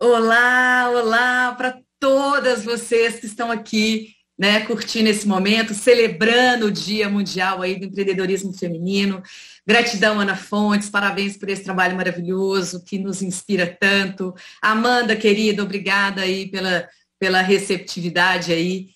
Olá, olá para todas vocês que estão aqui, né, curtindo esse momento, celebrando o Dia Mundial aí do Empreendedorismo Feminino. Gratidão, Ana Fontes, parabéns por esse trabalho maravilhoso que nos inspira tanto. Amanda, querida, obrigada aí pela receptividade aí.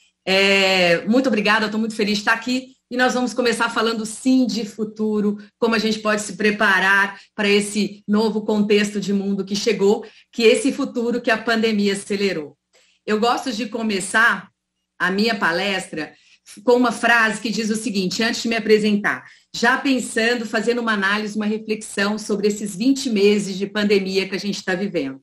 Muito obrigada, estou muito feliz de estar aqui. E nós vamos começar falando sim de futuro, como a gente pode se preparar para esse novo contexto de mundo que chegou, que esse futuro que a pandemia acelerou. Eu gosto de começar a minha palestra com uma frase que diz o seguinte, antes de me apresentar, já pensando, fazendo uma análise, uma reflexão sobre esses 20 meses de pandemia que a gente está vivendo.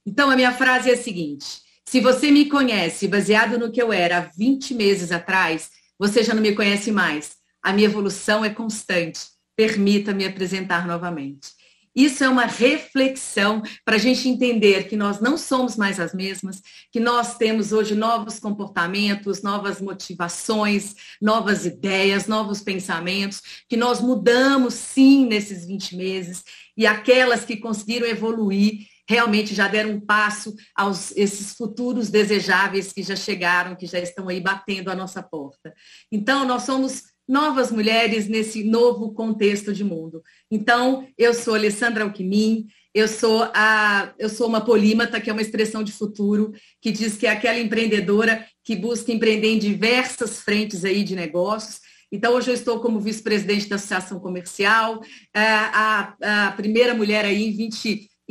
Então, a minha frase é a seguinte, se você me conhece baseado no que eu era há 20 meses atrás, você já não me conhece mais. A minha evolução é constante. Permita-me apresentar novamente. Isso é uma reflexão para a gente entender que nós não somos mais as mesmas, que nós temos hoje novos comportamentos, novas motivações, novas ideias, novos pensamentos, que nós mudamos sim nesses 20 meses e aquelas que conseguiram evoluir realmente já deram um passo aos esses futuros desejáveis que já chegaram, que já estão aí batendo a nossa porta. Então, nós somos novas mulheres nesse novo contexto de mundo. Então, eu sou Alessandra Alckmin, eu sou uma polímata, que é uma expressão de futuro, que diz que é aquela empreendedora que busca empreender em diversas frentes aí de negócios. Então, hoje eu estou como vice-presidente da Associação Comercial, a primeira mulher aí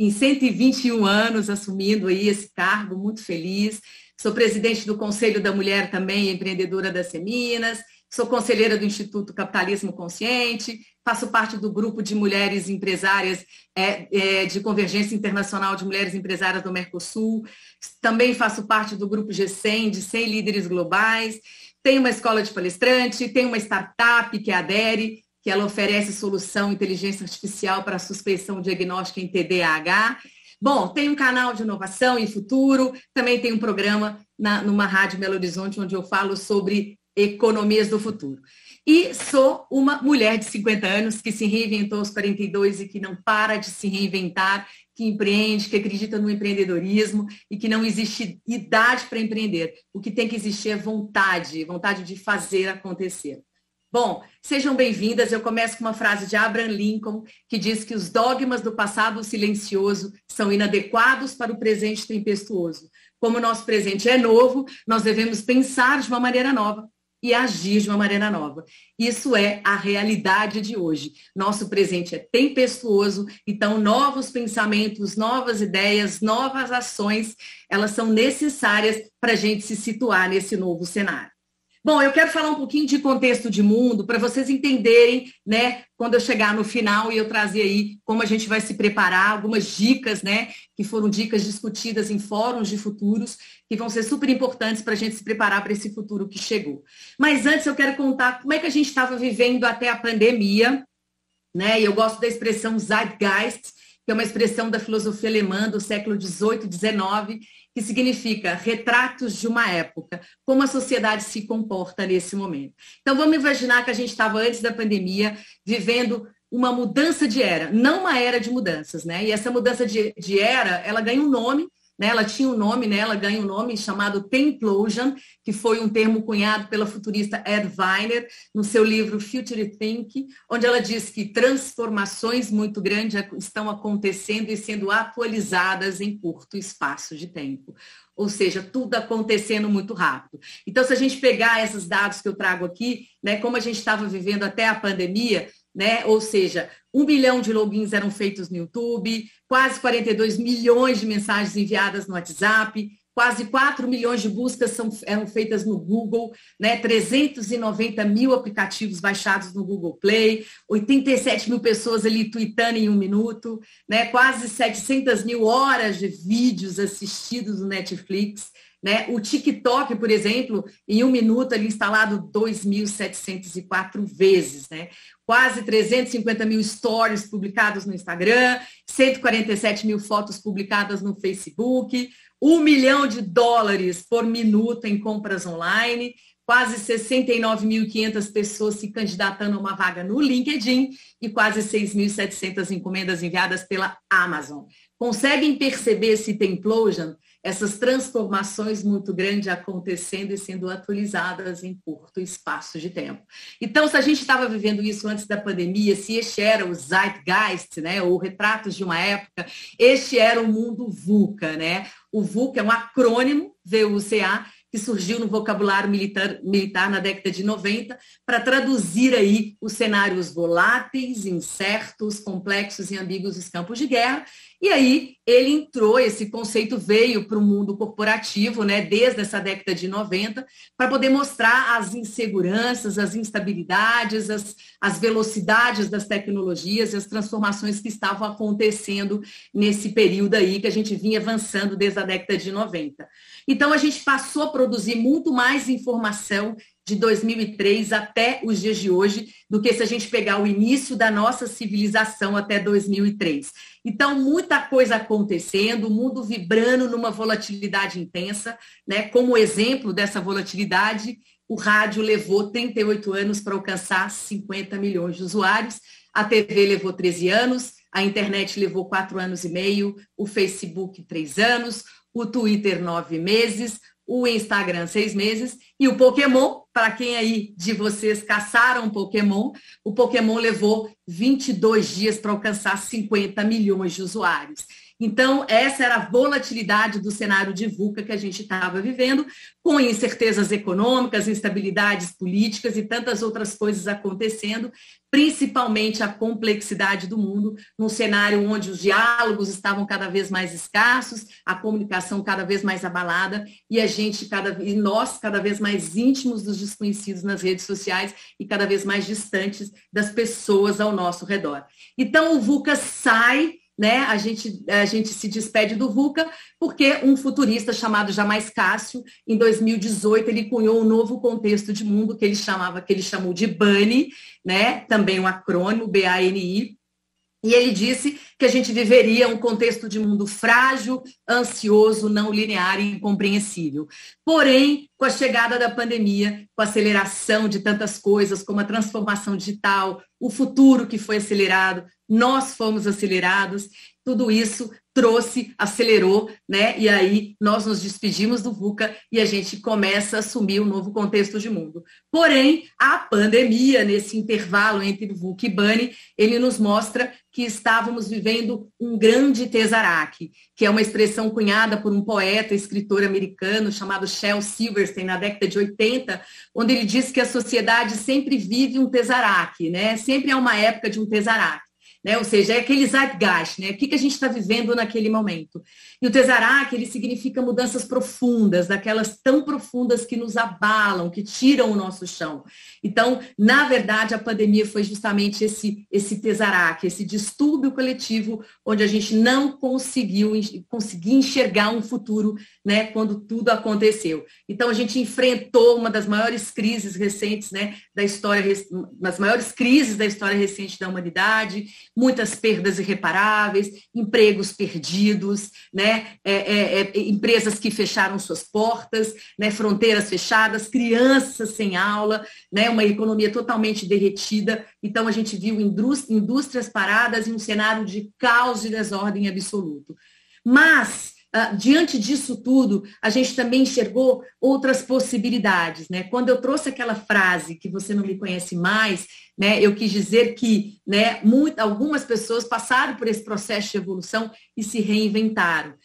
em 121 anos, assumindo aí esse cargo, muito feliz. Sou presidente do Conselho da Mulher também, empreendedora das Seminas, sou conselheira do Instituto Capitalismo Consciente, faço parte do grupo de mulheres empresárias de Convergência Internacional de Mulheres Empresárias do Mercosul, também faço parte do grupo G100, de 100 líderes globais, tenho uma escola de palestrante, tenho uma startup que é a Adere, que ela oferece solução inteligência artificial para suspeição diagnóstica em TDAH. Bom, tem um canal de inovação e futuro, também tem um programa numa rádio Belo Horizonte, onde eu falo sobre economias do futuro. E sou uma mulher de 50 anos que se reinventou aos 42 e que não para de se reinventar, que empreende, que acredita no empreendedorismo e que não existe idade para empreender. O que tem que existir é vontade de fazer acontecer. Bom, sejam bem-vindas. Eu começo com uma frase de Abraham Lincoln, que diz que os dogmas do passado silencioso são inadequados para o presente tempestuoso. Como o nosso presente é novo, nós devemos pensar de uma maneira nova e agir de uma maneira nova. Isso é a realidade de hoje. Nosso presente é tempestuoso, então novos pensamentos, novas ideias, novas ações, elas são necessárias para a gente se situar nesse novo cenário. Bom, eu quero falar um pouquinho de contexto de mundo para vocês entenderem, né, quando eu chegar no final e eu trazer aí como a gente vai se preparar, algumas dicas, né, que foram dicas discutidas em fóruns de futuros, que vão ser super importantes para a gente se preparar para esse futuro que chegou. Mas antes eu quero contar como é que a gente estava vivendo até a pandemia, né, e eu gosto da expressão Zeitgeist, que é uma expressão da filosofia alemã do século XVIII, XIX, que significa retratos de uma época, como a sociedade se comporta nesse momento. Então, vamos imaginar que a gente estava, antes da pandemia, vivendo uma mudança de era, não uma era de mudanças, né? E essa mudança de era, ela ganha um nome, né? Ela tinha um nome, né? Ela ganha um nome chamado Templosion, que foi um termo cunhado pela futurista Ed Weiner, no seu livro Future Think, onde ela diz que transformações muito grandes estão acontecendo e sendo atualizadas em curto espaço de tempo. Ou seja, tudo acontecendo muito rápido. Então, se a gente pegar esses dados que eu trago aqui, né, como a gente estava vivendo até a pandemia, né? Ou seja, 1 milhão de logins eram feitos no YouTube, quase 42 milhões de mensagens enviadas no WhatsApp, quase 4 milhões de buscas eram feitas no Google, né? 390 mil aplicativos baixados no Google Play, 87 mil pessoas ali tweetando em 1 minuto, né? Quase 700 mil horas de vídeos assistidos no Netflix, né? O TikTok, por exemplo, em 1 minuto ali instalado 2.704 vezes, né? Quase 350 mil stories publicados no Instagram, 147 mil fotos publicadas no Facebook, $1 milhão por minuto em compras online, quase 69.500 pessoas se candidatando a uma vaga no LinkedIn e quase 6.700 encomendas enviadas pela Amazon. Conseguem perceber esse implosion, essas transformações muito grandes acontecendo e sendo atualizadas em curto espaço de tempo. Então, se a gente estava vivendo isso antes da pandemia, se este era o Zeitgeist, né, ou retratos de uma época, este era o mundo VUCA, né? O VUCA é um acrônimo, VUCA, que surgiu no vocabulário militar na década de 90, para traduzir aí os cenários voláteis, incertos, complexos e ambíguos dos campos de guerra. E aí ele entrou, esse conceito veio para o mundo corporativo, né, desde essa década de 90, para poder mostrar as inseguranças, as instabilidades, as velocidades das tecnologias e as transformações que estavam acontecendo nesse período aí que a gente vinha avançando desde a década de 90. Então, a gente passou a produzir muito mais informação de 2003 até os dias de hoje do que se a gente pegar o início da nossa civilização até 2003. Então, muita coisa acontecendo, o mundo vibrando numa volatilidade intensa, né? Como exemplo dessa volatilidade, o rádio levou 38 anos para alcançar 50 milhões de usuários, a TV levou 13 anos, a internet levou 4 anos e meio, o Facebook 3 anos, o Twitter 9 meses, o Instagram 6 meses e o Pokémon, para quem aí de vocês caçaram Pokémon, o Pokémon levou 22 dias para alcançar 50 milhões de usuários. Então, essa era a volatilidade do cenário de VUCA que a gente estava vivendo, com incertezas econômicas, instabilidades políticas e tantas outras coisas acontecendo, principalmente a complexidade do mundo, num cenário onde os diálogos estavam cada vez mais escassos, a comunicação cada vez mais abalada e nós cada vez mais íntimos dos desconhecidos nas redes sociais e cada vez mais distantes das pessoas ao nosso redor. Então, o VUCA sai, né? A gente se despede do VUCA porque um futurista chamado Jamais Cássio, em 2018, ele cunhou um novo contexto de mundo que ele chamou de BANI, né? Também um acrônimo, BANI, e ele disse que a gente viveria um contexto de mundo frágil, ansioso, não linear e incompreensível. Porém, com a chegada da pandemia, com a aceleração de tantas coisas, como a transformação digital, o futuro que foi acelerado, nós fomos acelerados, tudo isso acelerou, né? E aí nós nos despedimos do VUCA e a gente começa a assumir um novo contexto de mundo. Porém, a pandemia, nesse intervalo entre VUCA e BANI, ele nos mostra que estávamos vivendo um grande tesaraque, que é uma expressão cunhada por um poeta e escritor americano chamado Shel Silverstein, na década de 80, onde ele diz que a sociedade sempre vive um tesaraque, né? Sempre é uma época de um tesaraque. Né? Ou seja, é aquele zeitgeist, né? O que a gente está vivendo naquele momento. E o tesaraque, ele significa mudanças profundas, daquelas tão profundas que nos abalam, que tiram o nosso chão. Então, na verdade, a pandemia foi justamente esse tesaraque, esse distúrbio coletivo, onde a gente não conseguia enxergar um futuro, né, quando tudo aconteceu. Então, a gente enfrentou uma das maiores crises recentes, né, da história, das maiores crises da história recente da humanidade, muitas perdas irreparáveis, empregos perdidos, né? Empresas que fecharam suas portas, né? Fronteiras fechadas, crianças sem aula, né? Uma economia totalmente derretida. Então, a gente viu indústrias paradas em um cenário de caos e desordem absoluto. Mas, diante disso tudo, a gente também enxergou outras possibilidades, né? Quando eu trouxe aquela frase que você não me conhece mais, né, eu quis dizer que, né, algumas pessoas passaram por esse processo de evolução e se reinventaram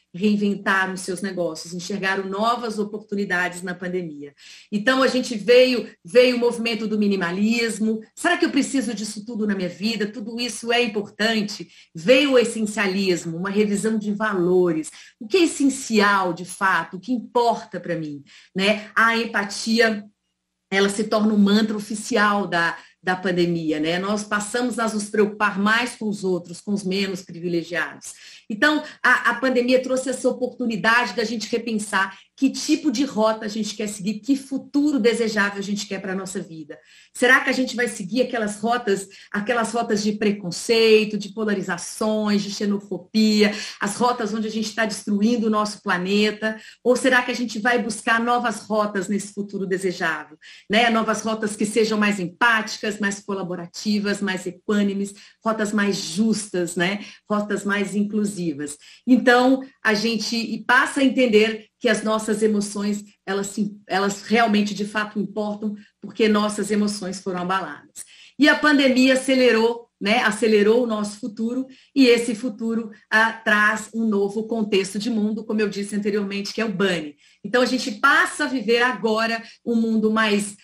seus negócios, enxergaram novas oportunidades na pandemia. Então, a gente veio o movimento do minimalismo. Será que eu preciso disso tudo na minha vida? Tudo isso é importante? Veio o essencialismo, uma revisão de valores. O que é essencial, de fato? O que importa para mim? Né? A empatia, ela se torna um mantra oficial da pandemia, né? Nós passamos a nos preocupar mais com os outros, com os menos privilegiados. Então, a pandemia trouxe essa oportunidade da gente repensar que tipo de rota a gente quer seguir, que futuro desejável a gente quer para a nossa vida. Será que a gente vai seguir aquelas rotas de preconceito, de polarizações, de xenofobia, as rotas onde a gente está destruindo o nosso planeta? Ou será que a gente vai buscar novas rotas nesse futuro desejável? Né? Novas rotas que sejam mais empáticas, mais colaborativas, mais equânimes, rotas mais justas, né? Rotas mais inclusivas. Então, a gente passa a entender que as nossas emoções, elas realmente, de fato, importam, porque nossas emoções foram abaladas. E a pandemia acelerou, né? Acelerou o nosso futuro, e esse futuro traz um novo contexto de mundo, como eu disse anteriormente, que é o Bunny. Então, a gente passa a viver agora um mundo mais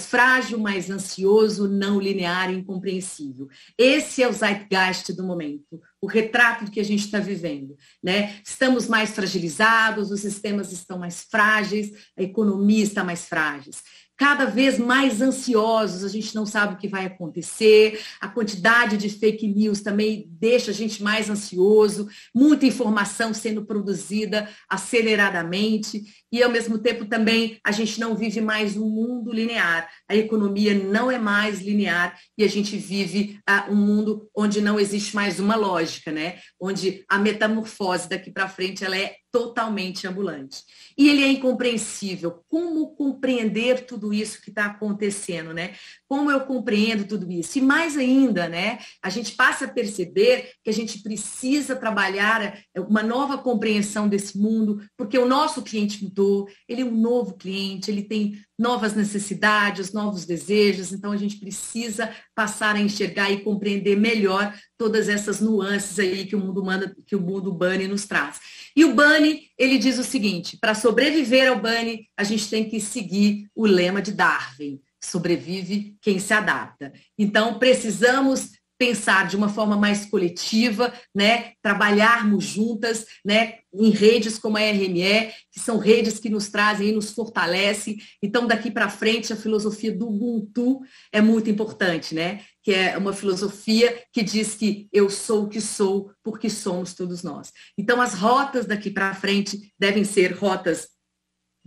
frágil, mais ansioso, não linear e incompreensível. Esse é o zeitgeist do momento, o retrato do que a gente está vivendo, né? Estamos mais fragilizados, os sistemas estão mais frágeis, a economia está mais frágil. Cada vez mais ansiosos, a gente não sabe o que vai acontecer, a quantidade de fake news também deixa a gente mais ansioso, muita informação sendo produzida aceleradamente, e ao mesmo tempo também a gente não vive mais um mundo linear, a economia não é mais linear e a gente vive um mundo onde não existe mais uma lógica, né? Onde a metamorfose daqui para frente ela é totalmente ambulante. E ele é incompreensível. Como compreender tudo isso que está acontecendo, né? Como eu compreendo tudo isso? E mais ainda, né? A gente passa a perceber que a gente precisa trabalhar uma nova compreensão desse mundo, porque o nosso cliente mudou, ele é um novo cliente, ele tem novas necessidades, novos desejos, então a gente precisa passar a enxergar e compreender melhor todas essas nuances aí que o mundo Bunny nos traz. E o Bunny, ele diz o seguinte: para sobreviver ao Bunny, a gente tem que seguir o lema de Darwin: sobrevive quem se adapta. Então, precisamos pensar de uma forma mais coletiva, né? Trabalharmos juntas, né? Em redes como a RME, que são redes que nos trazem e nos fortalecem. Então, daqui para frente, a filosofia do Ubuntu é muito importante, né? Que é uma filosofia que diz que eu sou o que sou porque somos todos nós. Então, as rotas daqui para frente devem ser rotas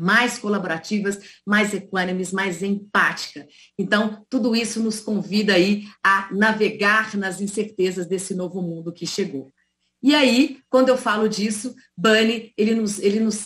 mais colaborativas, mais equânimes, mais empáticas. Então, tudo isso nos convida aí a navegar nas incertezas desse novo mundo que chegou. E aí, quando eu falo disso, Bunny, ele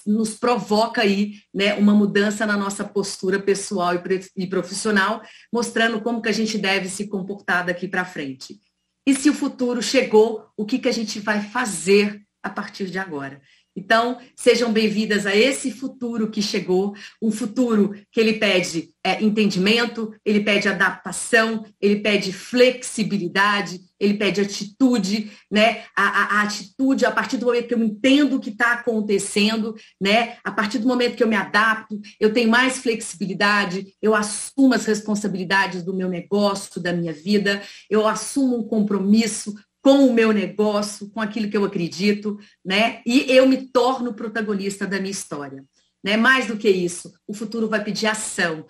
nos provoca aí, né, uma mudança na nossa postura pessoal e profissional, mostrando como que a gente deve se comportar daqui para frente. E se o futuro chegou, o que a gente vai fazer a partir de agora? Então, sejam bem-vindas a esse futuro que chegou, um futuro que ele pede entendimento, ele pede adaptação, ele pede flexibilidade, ele pede atitude, né? A atitude, a partir do momento que eu entendo o que está acontecendo, né? A partir do momento que eu me adapto, eu tenho mais flexibilidade, eu assumo as responsabilidades do meu negócio, da minha vida, eu assumo um compromisso com o meu negócio, com aquilo que eu acredito, né? E eu me torno protagonista da minha história. Né? Mais do que isso, o futuro vai pedir ação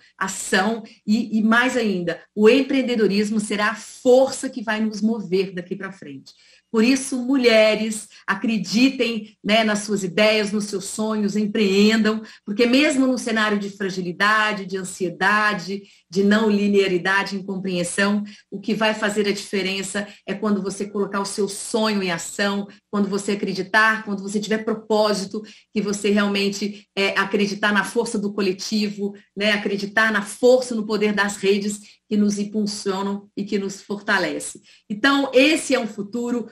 e mais ainda, o empreendedorismo será a força que vai nos mover daqui para frente. Por isso, mulheres, acreditem, né, nas suas ideias, nos seus sonhos, empreendam, porque mesmo num cenário de fragilidade, de ansiedade, de não linearidade, incompreensão, o que vai fazer a diferença é quando você colocar o seu sonho em ação, quando você acreditar, quando você tiver propósito, que você realmente acreditar na força do coletivo, né, acreditar na força, no poder das redes que nos impulsionam e que nos fortalece. Então, esse é um futuro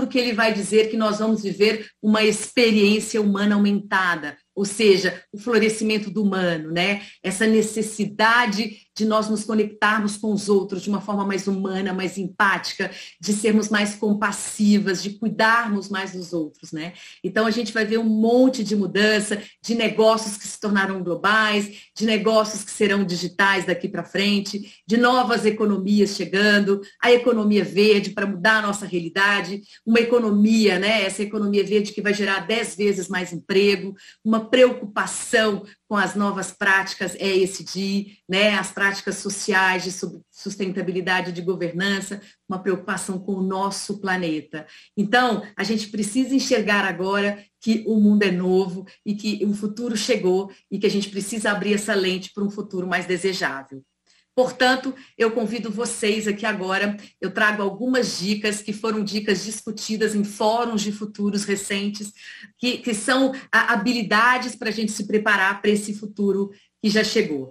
que ele vai dizer que nós vamos viver uma experiência humana aumentada, ou seja, o florescimento do humano, né? Essa necessidade de nós nos conectarmos com os outros de uma forma mais humana, mais empática, de sermos mais compassivas, de cuidarmos mais dos outros, né? Então, a gente vai ver um monte de mudança, de negócios que se tornaram globais, de negócios que serão digitais daqui para frente, de novas economias chegando, a economia verde para mudar a nossa realidade, uma economia, né? Essa economia verde que vai gerar 10 vezes mais emprego, uma uma preocupação com as novas práticas ESG, né? As práticas sociais de sustentabilidade de governança, uma preocupação com o nosso planeta. Então, a gente precisa enxergar agora que o mundo é novo e que o futuro chegou e que a gente precisa abrir essa lente para um futuro mais desejável. Portanto, eu convido vocês aqui agora, eu trago algumas dicas que foram dicas discutidas em fóruns de futuros recentes, que são habilidades para a gente se preparar para esse futuro que já chegou.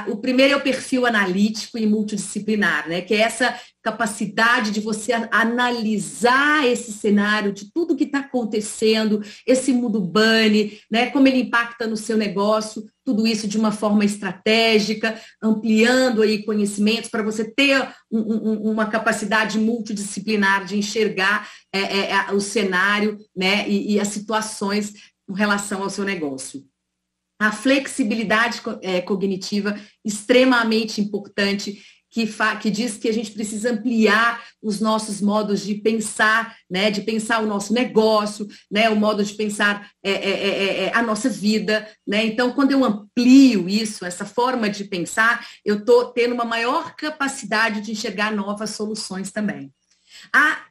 O primeiro é o perfil analítico e multidisciplinar, né? Que é essa capacidade de você analisar esse cenário de tudo que está acontecendo, esse mundo bunny, né? Como ele impacta no seu negócio, tudo isso de uma forma estratégica, ampliando aí conhecimentos para você ter uma capacidade multidisciplinar de enxergar o cenário, né? E as situações com relação ao seu negócio. A flexibilidade cognitiva, extremamente importante, que diz que a gente precisa ampliar os nossos modos de pensar, né, de pensar o nosso negócio, né, o modo de pensar a nossa vida, né? Então, quando eu amplio isso, essa forma de pensar, eu estou tendo uma maior capacidade de enxergar novas soluções também.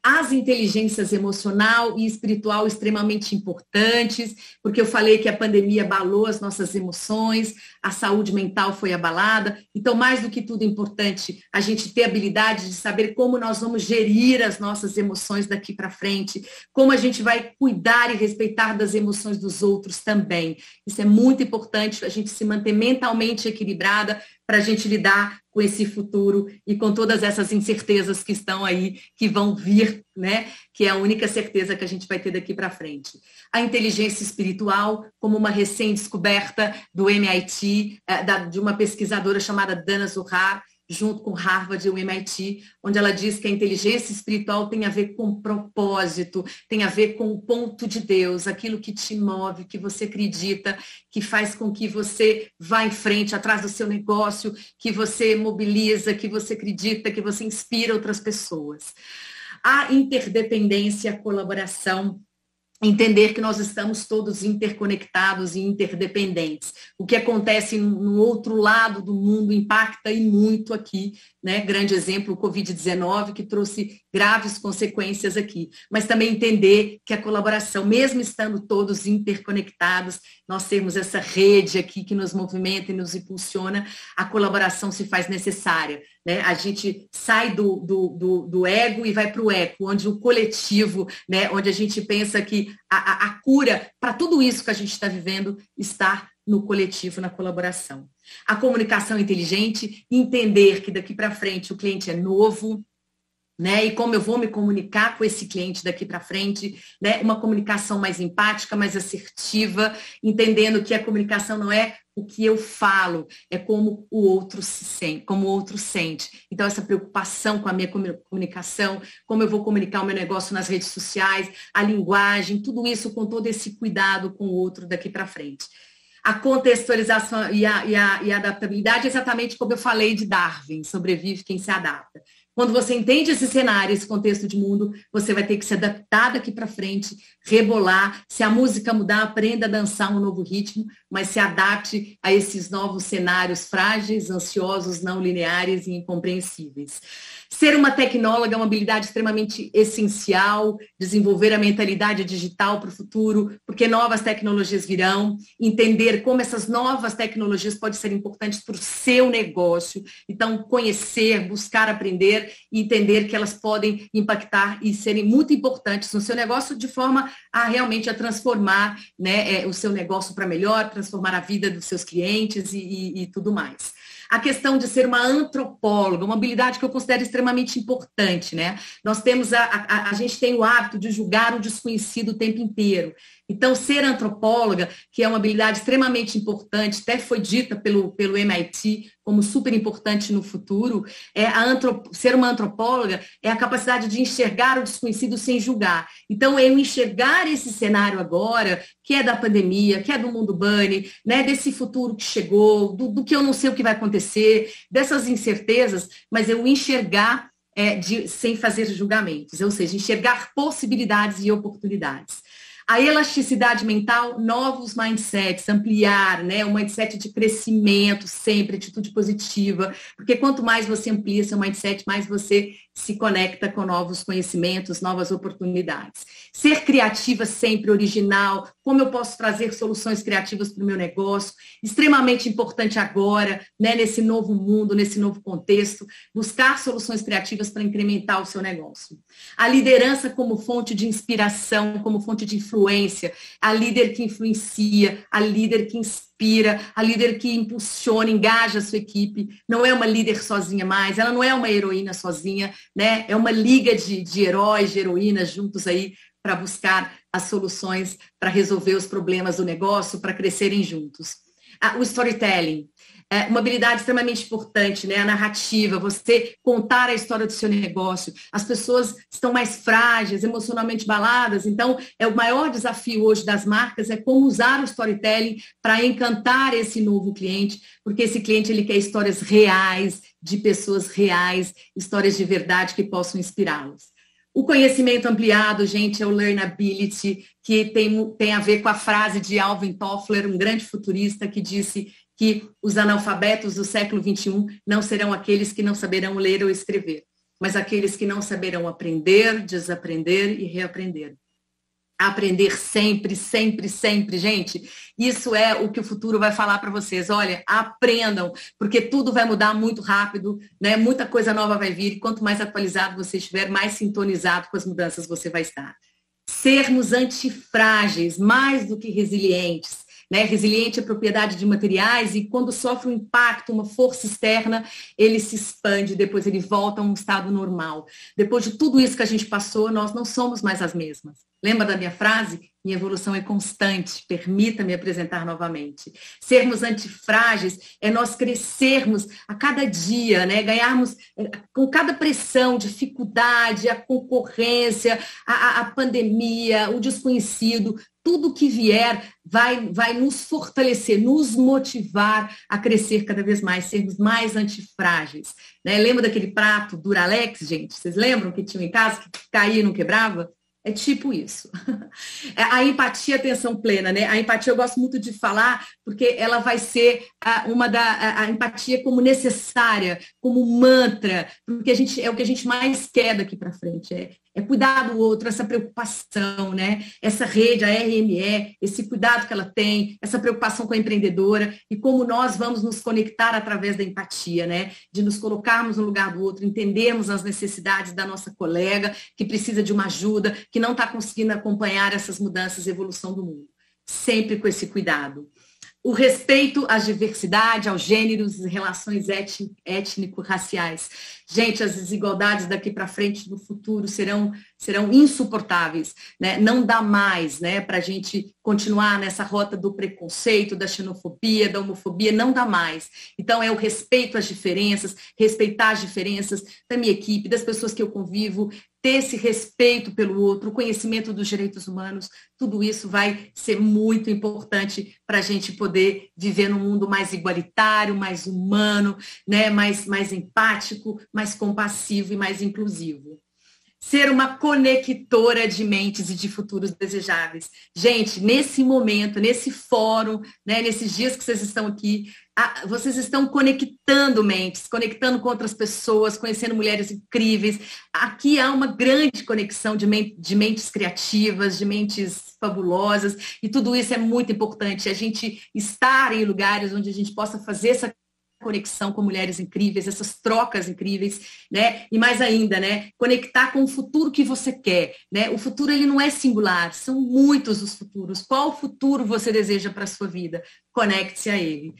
As inteligências emocional e espiritual extremamente importantes, porque eu falei que a pandemia abalou as nossas emoções, a saúde mental foi abalada, então mais do que tudo é importante a gente ter habilidade de saber como nós vamos gerir as nossas emoções daqui para frente, como a gente vai cuidar e respeitar das emoções dos outros também. Isso é muito importante, a gente se manter mentalmente equilibrada para a gente lidar com esse futuro e com todas essas incertezas que estão aí, que vão vir, né? Que é a única certeza que a gente vai ter daqui para frente. A inteligência espiritual, como uma recém-descoberta do MIT, de uma pesquisadora chamada Dana Zohar, junto com Harvard e o MIT, onde ela diz que a inteligência espiritual tem a ver com propósito, tem a ver com o ponto de Deus, aquilo que te move, que você acredita, que faz com que você vá em frente, atrás do seu negócio, que você mobiliza, que você acredita, que você inspira outras pessoas. A interdependência, a colaboração, entender que nós estamos todos interconectados e interdependentes. O que acontece no outro lado do mundo impacta e muito aqui, né? Grande exemplo, o Covid-19, que trouxe graves consequências aqui. Mas também entender que a colaboração, mesmo estando todos interconectados, nós temos essa rede aqui que nos movimenta e nos impulsiona, a colaboração se faz necessária, né? A gente sai do ego e vai para o eco, onde o coletivo, né? Onde a gente pensa que a cura para tudo isso que a gente está vivendo está no coletivo, na colaboração. A comunicação inteligente, entender que daqui para frente o cliente é novo, né? E como eu vou me comunicar com esse cliente daqui para frente, né? Uma comunicação mais empática, mais assertiva, entendendo que a comunicação não é o que eu falo, é como o outro se sente, como o outro sente. Então, essa preocupação com a minha comunicação, como eu vou comunicar o meu negócio nas redes sociais, a linguagem, tudo isso com todo esse cuidado com o outro daqui para frente. A contextualização e a adaptabilidade, exatamente como eu falei de Darwin, sobrevive quem se adapta. Quando você entende esse cenário, esse contexto de mundo, você vai ter que se adaptar daqui para frente, rebolar. Se a música mudar, aprenda a dançar um novo ritmo, mas se adapte a esses novos cenários frágeis, ansiosos, não lineares e incompreensíveis. Ser uma tecnóloga é uma habilidade extremamente essencial, desenvolver a mentalidade digital para o futuro, porque novas tecnologias virão, entender como essas novas tecnologias podem ser importantes para o seu negócio. Então, conhecer, buscar aprender e entender que elas podem impactar e serem muito importantes no seu negócio de forma a realmente a transformar, né, o seu negócio para melhor, transformar a vida dos seus clientes e tudo mais. A questão de ser uma antropóloga, uma habilidade que eu considero extremamente importante, né? Nós temos, a gente tem o hábito de julgar o desconhecido o tempo inteiro. Então, ser antropóloga, que é uma habilidade extremamente importante, até foi dita pelo MIT como super importante no futuro, ser uma antropóloga é a capacidade de enxergar o desconhecido sem julgar. Então, eu enxergar esse cenário agora, que é da pandemia, que é do mundo bunny, né, desse futuro que chegou, do que eu não sei o que vai acontecer, dessas incertezas, mas eu enxergar sem fazer julgamentos, ou seja, enxergar possibilidades e oportunidades. A elasticidade mental, novos mindsets, ampliar, né? Um mindset de crescimento sempre, atitude positiva, porque quanto mais você amplia seu mindset, mais você se conecta com novos conhecimentos, novas oportunidades. Ser criativa sempre, original, como eu posso trazer soluções criativas para o meu negócio, extremamente importante agora, né? Nesse novo mundo, nesse novo contexto, buscar soluções criativas para incrementar o seu negócio. A liderança como fonte de inspiração, como fonte de influência, a líder que influencia, a líder que inspira, a líder que impulsiona, engaja a sua equipe, não é uma líder sozinha mais, ela não é uma heroína sozinha, né? É uma liga de heróis, de heroínas juntos aí para buscar as soluções, para resolver os problemas do negócio, para crescerem juntos. O storytelling. É uma habilidade extremamente importante, né? A narrativa, você contar a história do seu negócio. As pessoas estão mais frágeis, emocionalmente abaladas, então é o maior desafio hoje das marcas é como usar o storytelling para encantar esse novo cliente, porque esse cliente ele quer histórias reais, de pessoas reais, histórias de verdade que possam inspirá-los. O conhecimento ampliado, gente, é o learnability, que tem a ver com a frase de Alvin Toffler, um grande futurista, que disse que os analfabetos do século XXI não serão aqueles que não saberão ler ou escrever, mas aqueles que não saberão aprender, desaprender e reaprender. Aprender sempre, sempre, sempre, gente. Isso é o que o futuro vai falar para vocês. Olha, aprendam, porque tudo vai mudar muito rápido, né? Muita coisa nova vai vir, e quanto mais atualizado você estiver, mais sintonizado com as mudanças você vai estar. Sermos antifrágeis, mais do que resilientes. Né? Resiliente é propriedade de materiais e quando sofre um impacto, uma força externa, ele se expande, depois ele volta a um estado normal. Depois de tudo isso que a gente passou, nós não somos mais as mesmas. Lembra da minha frase? Minha evolução é constante, permita-me apresentar novamente. Sermos antifrágeis é nós crescermos a cada dia, né? Ganharmos com cada pressão, dificuldade, a concorrência, a pandemia, o desconhecido, tudo que vier vai nos fortalecer, nos motivar a crescer cada vez mais, sermos mais antifrágeis. Né? Lembra daquele prato Duralex, gente? Vocês lembram que tinha em casa, que caía e não quebrava? É tipo isso. A empatia, atenção plena, né? A empatia eu gosto muito de falar, porque ela vai ser a empatia como necessária, como mantra, porque é o que a gente mais quer daqui para frente. É cuidar do outro, essa preocupação, né? Essa rede, a RME, esse cuidado que ela tem, essa preocupação com a empreendedora e como nós vamos nos conectar através da empatia, né? De nos colocarmos no lugar do outro, entendermos as necessidades da nossa colega que precisa de uma ajuda, que não está conseguindo acompanhar essas mudanças e evolução do mundo. Sempre com esse cuidado. O respeito à diversidade, aos gêneros e relações étnico-raciais. Gente, as desigualdades daqui para frente no futuro serão insuportáveis, né? Não dá mais, né, para a gente continuar nessa rota do preconceito, da xenofobia, da homofobia, não dá mais. Então, é o respeito às diferenças, respeitar as diferenças da minha equipe, das pessoas que eu convivo, ter esse respeito pelo outro, o conhecimento dos direitos humanos, tudo isso vai ser muito importante para a gente poder viver num mundo mais igualitário, mais humano, né, mais empático, mais compassivo e mais inclusivo. Ser uma conectora de mentes e de futuros desejáveis. Gente, nesse momento, nesse fórum, né, nesses dias que vocês estão aqui, vocês estão conectando mentes, conectando com outras pessoas, conhecendo mulheres incríveis. Aqui há uma grande conexão de mentes criativas, de mentes fabulosas, e tudo isso é muito importante. A gente estar em lugares onde a gente possa fazer essa conexão com mulheres incríveis, essas trocas incríveis, né? E mais ainda, né? Conectar com o futuro que você quer, né? O futuro, ele não é singular, são muitos os futuros. Qual futuro você deseja para a sua vida? Conecte-se a ele.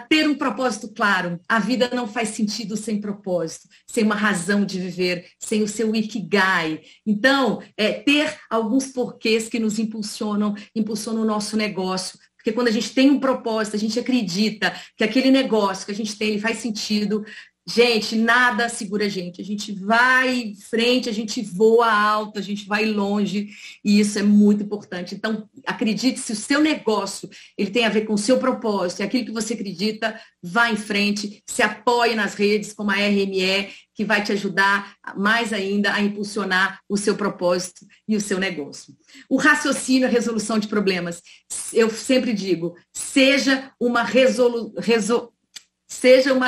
Ter um propósito claro. A vida não faz sentido sem propósito, sem uma razão de viver, sem o seu ikigai. Então, ter alguns porquês que nos impulsionam o nosso negócio. Porque quando a gente tem um propósito, a gente acredita que aquele negócio que a gente tem, ele faz sentido. Gente, nada segura a gente vai em frente, a gente voa alto, a gente vai longe, e isso é muito importante. Então, acredite, se o seu negócio ele tem a ver com o seu propósito, é aquilo que você acredita, vá em frente, se apoie nas redes como a RME, que vai te ajudar mais ainda a impulsionar o seu propósito e o seu negócio. O raciocínio, a resolução de problemas. Eu sempre digo, seja uma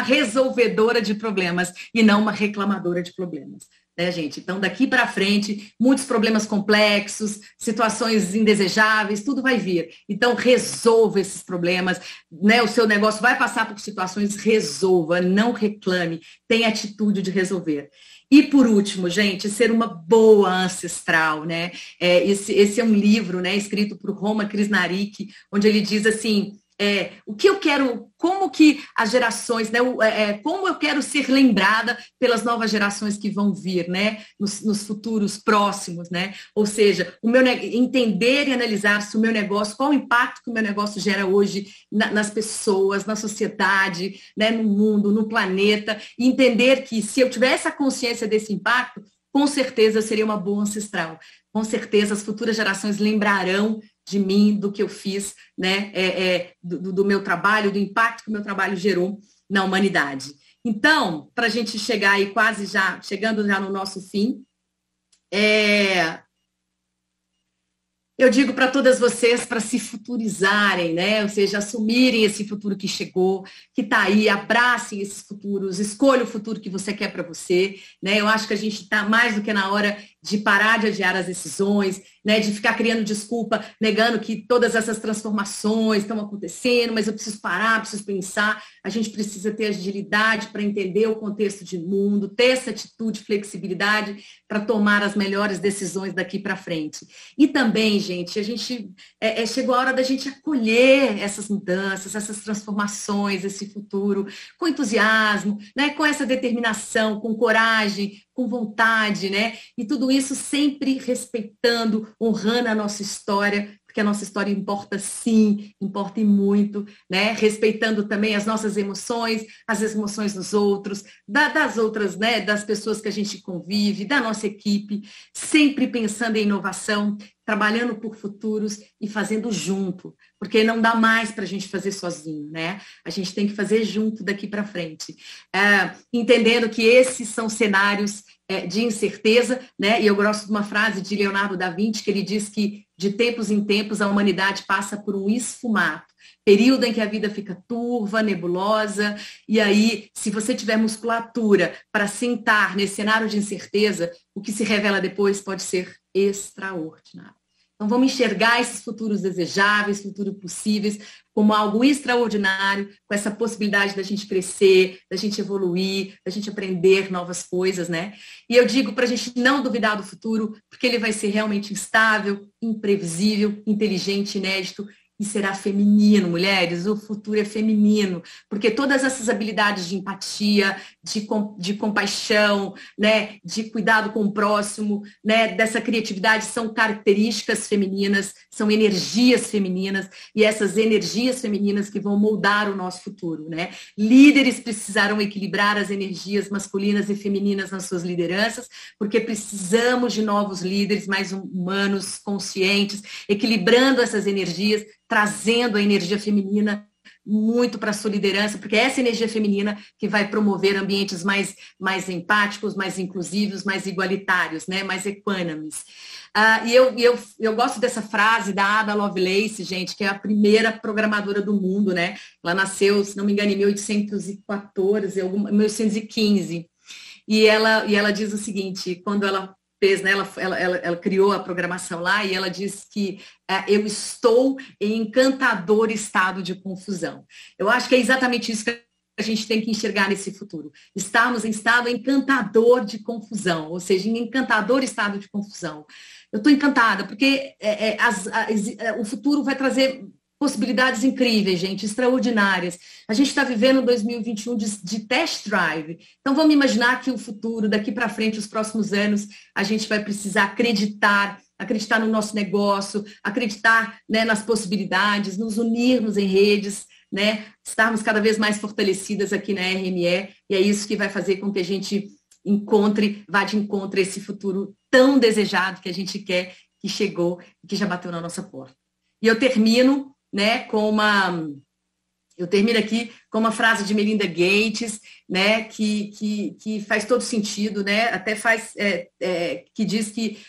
resolvedora de problemas e não uma reclamadora de problemas, né, gente? Então, daqui para frente, muitos problemas complexos, situações indesejáveis, tudo vai vir. Então, resolva esses problemas, né? O seu negócio vai passar por situações, resolva, não reclame, tenha atitude de resolver. E por último, gente, ser uma boa ancestral, né? Esse é um livro, né, escrito por Roma Krishnarik, onde ele diz assim, o que eu quero, como que as gerações, né, como eu quero ser lembrada pelas novas gerações que vão vir, né, nos futuros próximos, né? Ou seja, entender e analisar se o meu negócio, qual o impacto que o meu negócio gera hoje nas pessoas, na sociedade, né, no mundo, no planeta, e entender que se eu tiver essa consciência desse impacto, com certeza eu seria uma boa ancestral. Com certeza as futuras gerações lembrarão de mim, do que eu fiz, né, do meu trabalho, do impacto que o meu trabalho gerou na humanidade. Então, para a gente chegar aí quase já, chegando já no nosso fim, eu digo para todas vocês para se futurizarem, né? Ou seja, assumirem esse futuro que chegou, que está aí, abracem esses futuros, escolha o futuro que você quer para você, né? Eu acho que a gente está mais do que na hora de parar de adiar as decisões, né? De ficar criando desculpa, negando que todas essas transformações estão acontecendo, mas eu preciso parar, preciso pensar. A gente precisa ter agilidade para entender o contexto de mundo, ter essa atitude, flexibilidade para tomar as melhores decisões daqui para frente. E também, gente, a gente chegou a hora da gente acolher essas mudanças, essas transformações, esse futuro, com entusiasmo, né? Com essa determinação, com coragem, com vontade, né? E tudo isso sempre respeitando, honrando a nossa história, porque a nossa história importa sim, importa e muito, né? Respeitando também as nossas emoções, as emoções dos outros, das outras, né? Das pessoas que a gente convive, da nossa equipe, sempre pensando em inovação, trabalhando por futuros e fazendo junto, porque não dá mais para a gente fazer sozinho, né? A gente tem que fazer junto daqui para frente, entendendo que esses são cenários de incerteza, né? E eu gosto de uma frase de Leonardo da Vinci, que ele diz que de tempos em tempos a humanidade passa por um esfumato, período em que a vida fica turva, nebulosa, e aí, se você tiver musculatura para sentar nesse cenário de incerteza, o que se revela depois pode ser extraordinário. Então, vamos enxergar esses futuros desejáveis, futuros possíveis, como algo extraordinário, com essa possibilidade da gente crescer, da gente evoluir, da gente aprender novas coisas, né? E eu digo para a gente não duvidar do futuro, porque ele vai ser realmente instável, imprevisível, inteligente, inédito, e será feminino, mulheres, o futuro é feminino, porque todas essas habilidades de empatia, de compaixão, né, de cuidado com o próximo, né, dessa criatividade são características femininas, são energias femininas, e essas energias femininas que vão moldar o nosso futuro, né? Líderes precisarão equilibrar as energias masculinas e femininas nas suas lideranças, porque precisamos de novos líderes mais humanos, conscientes, equilibrando essas energias, trazendo a energia feminina muito para a sua liderança, porque é essa energia feminina que vai promover ambientes mais empáticos, mais inclusivos, mais igualitários, né? Mais equânimes. E eu gosto dessa frase da Ada Lovelace, gente, que é a primeira programadora do mundo, né? Ela nasceu, se não me engano, em 1814, 1815. E ela diz o seguinte, quando ela fez, né? Ela criou a programação lá e ela diz que eu estou em encantador estado de confusão. Eu acho que é exatamente isso que a gente tem que enxergar nesse futuro. Estarmos em estado encantador de confusão, ou seja, em encantador estado de confusão. Eu estou encantada, porque o futuro vai trazer possibilidades incríveis, gente, extraordinárias. A gente está vivendo 2021 de test drive. Então, vamos imaginar que o futuro, daqui para frente, os próximos anos, a gente vai precisar acreditar no nosso negócio, acreditar, né, nas possibilidades, nos unirmos em redes, né, estarmos cada vez mais fortalecidas aqui na RME, e é isso que vai fazer com que a gente vá de encontro a esse futuro tão desejado que a gente quer, que chegou e que já bateu na nossa porta. E eu termino, né, eu termino aqui com uma frase de Melinda Gates, né, que faz todo sentido, né, até faz, que diz que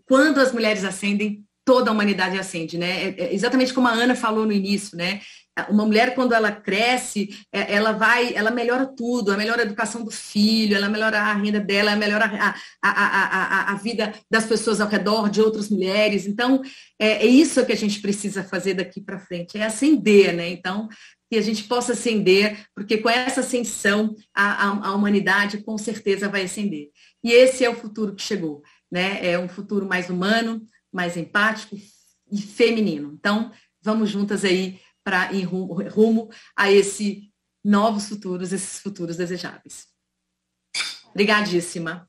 quando as mulheres ascendem, toda a humanidade ascende, né? Exatamente como a Ana falou no início, né? Uma mulher, quando ela cresce, ela melhora tudo, ela melhora a educação do filho, ela melhora a renda dela, ela melhora a vida das pessoas ao redor, de outras mulheres. Então, é isso que a gente precisa fazer daqui para frente, é ascender, né? Então, que a gente possa ascender, porque com essa ascensão, a humanidade com certeza vai ascender. E esse é o futuro que chegou, né? É um futuro mais humano, mais empático e feminino. Então, vamos juntas aí para ir rumo a esses novos futuros, esses futuros desejáveis. Obrigadíssima.